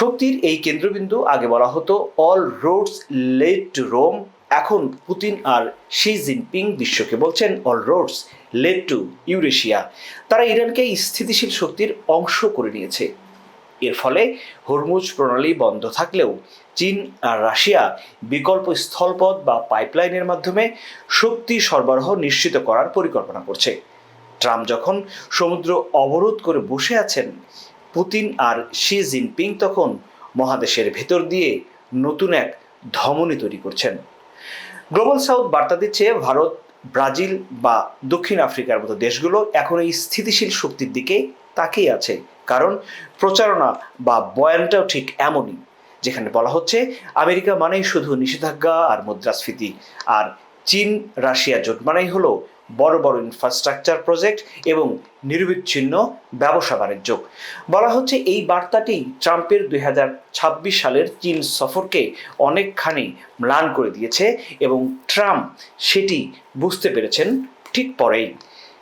শক্তির এই কেন্দ্রবিন্দু আগে বলা হতো all roads led to Rome. এখন পুতিন আর শি জিনপিং বিশ্বকে বলছেন all roads led to Eurasia. তারা ইরানকে স্থিতিশীল শক্তির অংশ করে নিয়েছে। এর ফলে হরমুজ প্রণালী বন্ধ থাকলেও চীন আর রাশিয়া বিকল্প স্থলপথ বা পাইপলাইনের মাধ্যমে শক্তি সরবরাহ নিশ্চিত করার পরিকল্পনা করছে। ট্রাম্প যখন সমুদ্র অবরোধ করে বসে আছেন, পুতিন আর শি জিনপিং তখন মহাদেশের ভেতর দিয়ে নতুন এক ধমনী তৈরি করছেন। গ্লোবাল সাউথ বার্তা দিচ্ছে ভারত, ব্রাজিল বা দক্ষিণ আফ্রিকার মতো দেশগুলো এখন এই স্থিতিশীল শক্তির দিকে তাকিয়ে আছে। কারণ প্রচারণা বা বয়ানটাও ঠিক এমনই, যেখানে বলা হচ্ছে আমেরিকা মানেই শুধু নিষেধাজ্ঞা আর মুদ্রাস্ফীতি, আর চীন রাশিয়া জোট মানেই হলো বড় বড় ইনফ্রাস্ট্রাকচার প্রজেক্ট এবং নিরবিচ্ছিন্ন ব্যবসা বাণিজ্য। বলা হচ্ছে এই বার্তাটি ট্রাম্পের 2026 সালের চীন সফরকে অনেকখানি ম্লান করে দিয়েছে এবং ট্রাম্প সেটি বুঝতে পেরেছেন ঠিক পরেই।